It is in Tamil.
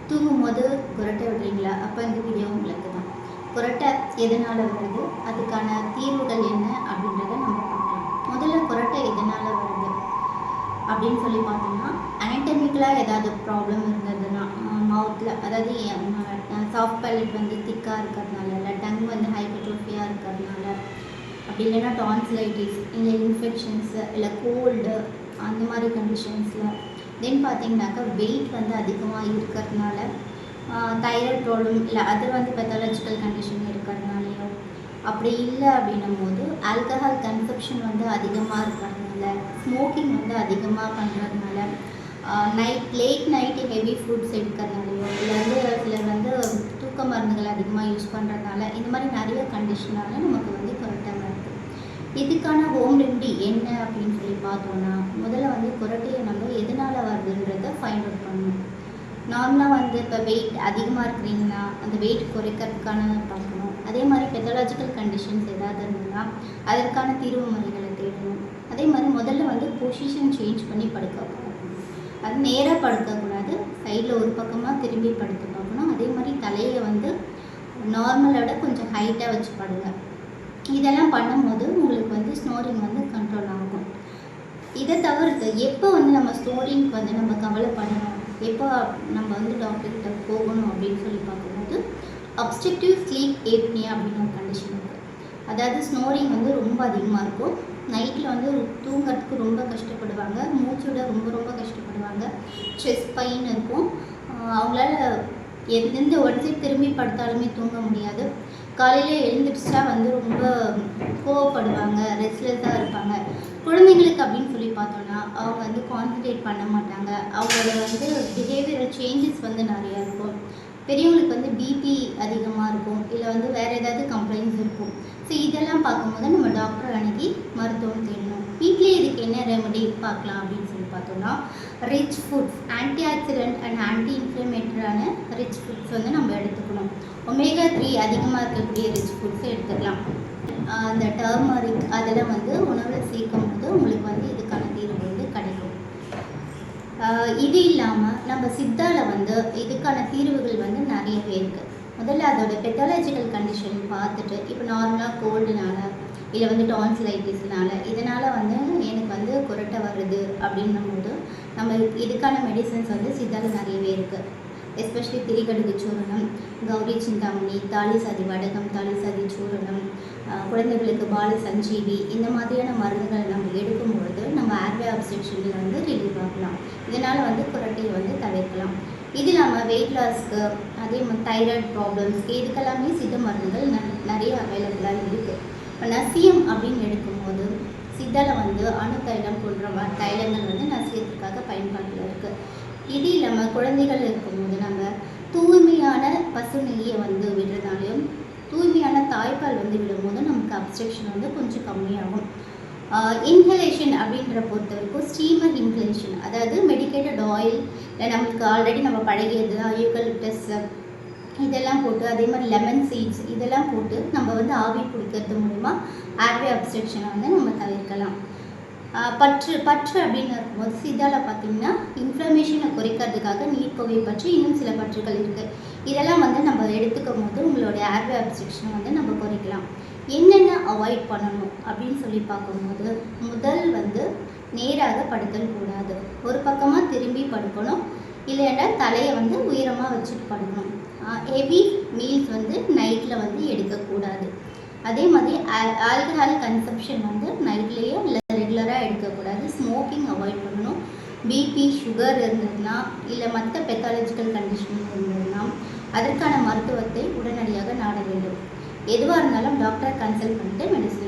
தூங்கும்போது குரட்டை விடுறீங்களா? அப்போ இந்த வீடியோ உங்களுக்கு தான். குரட்டை எதனால் வருது, அதுக்கான தீர்வுகள் என்ன அப்படின்றத நம்ம பார்க்கலாம். முதல்ல குரட்டை எதனால் வருது அப்படின்னு சொல்லி பார்த்தோம்னா, அனட்டமிக்கலாக ஏதாவது ப்ராப்ளம் இருந்ததுன்னா மவுத்தில், அதாவது சாஃப்ட் பேலட் வந்து திக்காக இருக்கிறதுனால, இல்லை டங் வந்து ஹைப்பர்ட்ரோஃபியாக இருக்கிறதுனால, அப்படி இல்லைன்னா டான்சிலைட்டிஸ், இல்லை இன்ஃபெக்ஷன்ஸு, இல்லை கோல்டு, அந்த மாதிரி கண்டிஷன்ஸில். தென் பார்த்தீங்கன்னாக்கா வெயிட் வந்து அதிகமாக இருக்கிறதுனால, தைராய்டு ப்ராப்ளம், இல்லை அது வந்து பெத்தாலஜிக்கல் கண்டிஷன் இருக்கிறதுனாலையோ, அப்படி இல்லை அப்படின்னும் போது ஆல்கஹால் கன்சப்ஷன் வந்து அதிகமாக இருக்கிறதுனால, ஸ்மோக்கிங் வந்து அதிகமாக பண்ணுறதுனால, லேட் நைட்டு ஹெவி ஃபுட்ஸ் எடுக்கிறதுனாலையோ, இல்லை வந்து சிலர் வந்து தூக்க மருந்துகள் அதிகமாக யூஸ் பண்ணுறதுனால, இந்த மாதிரி நிறைய கண்டிஷனால நமக்கு வந்து குரட்டை வருது. இதுக்கான ஹோம் ரெமெடி என்ன அப்படின்னு சொல்லி பார்த்தோன்னா, முதல்ல வந்து குரட்டையை நம்ம எதனால் வருதுன்றதை ஃபைண்ட் அவுட் பண்ணணும். நார்மலாக வந்து இப்போ வெயிட் அதிகமாக இருக்கிறீங்கன்னா அந்த வெயிட் குறைக்கிறதுக்கான பார்க்கணும். அதே மாதிரி பெத்தாலஜிக்கல் கண்டிஷன்ஸ் ஏதாவது இருந்ததுன்னா அதற்கான தீர்வு முறைகளை தேடணும். அதே மாதிரி முதல்ல வந்து பொசிஷன் சேஞ்ச் பண்ணி படுக்க பார்க்கணும். அது நேராக படுக்கக்கூடாது, சைடில் ஒரு பக்கமாக திரும்பி படுக்க பார்க்கணும். அதே மாதிரி தலையை வந்து நார்மலோட கொஞ்சம் ஹைட்டாக வச்சு படுங்க. இதெல்லாம் பண்ணும்போது உங்களுக்கு வந்து ஸ்னோரிங் வந்து கண்ட்ரோல் ஆகும். இதை தவிர்த்து எப்போ வந்து நம்ம ஸ்னோரிங்க்கு வந்து நம்ம கவலைப்படணும், எப்போ நம்ம வந்து டாக்டர்கிட்ட போகணும் அப்படின்னு சொல்லி பார்க்கும்போது, அப்ஸ்ட்ரக்டிவ் ஸ்லீப் ஏப்னியா அப்படின்னு ஒரு கண்டிஷன் இருக்குது. அதாவது ஸ்னோரிங் வந்து ரொம்ப அதிகமாக இருக்கும். நைட்டில் வந்து தூங்கிறதுக்கு ரொம்ப கஷ்டப்படுவாங்க, மூச்சோட ரொம்ப கஷ்டப்படுவாங்க, செஸ்ட் பெயின் இருக்கும். அவங்களால எந்த உடனே திரும்பி படுத்தாலுமே தூங்க முடியாது. காலையில் எழுந்திரிச்சா வந்து ரொம்ப கோவப்படுவாங்க, ரெஸ்ட்லெஸ்ஸாக இருப்பாங்க. குழந்தைங்களுக்கு அப்படின்னு சொல்லி பார்த்தோன்னா அவங்க வந்து கான்சன்ட்ரேட் பண்ண மாட்டாங்க. அவங்களோட வந்து பிஹேவியரல் சேஞ்சஸ் வந்து நிறையா இருக்கும். பெரியவங்களுக்கு வந்து பிபி அதிகமாக இருக்கும், இல்லை வந்து வேறு ஏதாவது கம்ப்ளைண்ட்ஸ் இருக்கும். ஸோ இதெல்லாம் பார்க்கும்போது நம்ம டாக்டர் அணுகி மருத்துவம் தேடணும். வீட்லேயே இதுக்கு என்ன ரெமெடி பார்க்கலாம் அப்படின்னு சொல்லி பார்த்தோம்னா, rich foods, antioxidant and anti இன்ஃப்ளமேட்டரான ரிச் ஃபுட்ஸ் வந்து நம்ம எடுத்துக்கணும். ஒமேகா 3 அதிகமாக இருக்கக்கூடிய ரிச் ஃபுட்ஸை எடுத்துக்கலாம். அந்த டர்மரிக் அதெல்லாம் வந்து உணவில் சேர்க்கும் போது உங்களுக்கு வந்து இதுக்கான தீர்வு வந்து கிடைக்கும். இது இல்லாமல் நம்ம சித்தாவில் வந்து இதுக்கான தீர்வுகள் வந்து நிறையவே இருக்குது. முதல்ல அதோட பெத்தாலஜிக்கல் கண்டிஷன் பார்த்துட்டு, இப்போ நார்மலாக கோல்டுனால, இல்லை வந்து டான்சிலைட்டிஸ்னால, இதனால் வந்து எனக்கு வந்து குரட்டை வருது அப்படின்னும் போது நம்ம இதுக்கான மெடிசன்ஸ் வந்து சித்தாவில் நிறையவே இருக்குது. எஸ்பெஷலி திரிகடுகு சூரணம், கௌரி சிந்தாமணி, தாலி சாதி வடகம், தாலி சாதி சூரணம், குழந்தைகளுக்கு பால சஞ்சீவி, இந்த மாதிரியான மருந்துகளை நம்ம எடுக்கும்பொழுது நம்ம ஏர்வே அப்ஸ்ட்ரக்ஷனில் வந்து ரிலீவ் ஆகலாம். இதனால் வந்து குரட்டையை வந்து தவிர்க்கலாம். இது இல்லாமல் வெயிட் லாஸ்க்கு, அதே மாதிரி தைராய்டு ப்ராப்ளம்ஸ்க்கு, இதுக்கெல்லாமே சித்த மருந்துகள் நிறைய அவைலபிளாக இருக்குது. இப்போ நசியம் அப்படின்னு எடுக்கும்போது சித்தாவில் வந்து அணு தைலம் போன்ற தைலங்கள் வந்து நசியத்துக்காக பயன்பாட்டில் இருக்குது. இது இல்லாமல் குழந்தைகள் இருக்கும்போது நம்ம தூய்மையான பசு நெய்யை வந்து விடுறதாலையும், தூய்மையான தாய்ப்பால் வந்து விடும்போது நமக்கு அப்ஸ்ட்ரக்ஷன் வந்து கொஞ்சம் கம்மியாகும். இன்ஹலேஷன் அப்படின்ற பொறுத்த வரைக்கும் ஸ்டீமர் இன்ஹலேஷன், அதாவது மெடிக்கேட்டட் ஆயில், இல்லை நமக்கு ஆல்ரெடி நம்ம பழகியது யூக்கலிப்டஸ் இதெல்லாம் போட்டு, அதே மாதிரி லெமன் சீட்ஸ் இதெல்லாம் போட்டு நம்ம வந்து ஆவி பிடிக்கிறது மூலிமா ஏர்வே அப்ஸ்ட்ரக்ஷனை வந்து நம்ம தவிர்க்கலாம். பற்று அப்படின்னு இருக்கும்போது சித்தாவில் பார்த்திங்கன்னா இன்ஃப்ளமேஷனை குறைக்கிறதுக்காக நீர்ப்புகை பற்றி இன்னும் சில பற்றுகள் இருக்குது. இதெல்லாம் வந்து நம்ம எடுத்துக்கும் போது உங்களோட ஏர்வே அப்ஸ்ட்ரக்ஷனை வந்து நம்ம குறைக்கலாம். என்னென்ன அவாய்ட் பண்ணணும் அப்படின்னு சொல்லி பார்க்கும்போது, முதல் வந்து நேராக படுத்தல் கூடாது, ஒரு பக்கமாக திரும்பி படுக்கணும், இல்லைன்னா தலையை வந்து உயரமாக வச்சுட்டு படுக்கணும். ஹெவி மீல்ஸ் வந்து நைட்டில் வந்து எடுக்கக்கூடாது. அதே மாதிரி ஆல்கஹால் கன்சப்ஷன் வந்து நைட்லேயே இல்லை ரெகுலராக எடுக்கக்கூடாது. ஸ்மோக்கிங் அவாய்ட் பண்ணணும். பிபி, சுகர் இருந்ததுன்னா, இல்லை மற்ற பெத்தாலஜிக்கல் கண்டிஷன் இருந்ததுன்னா அதற்கான மருத்துவத்தை உடனடியாக நாட வேண்டும். எதுவாக இருந்தாலும் டாக்டரை கன்சல்ட் பண்ணிட்டு மெடிசன்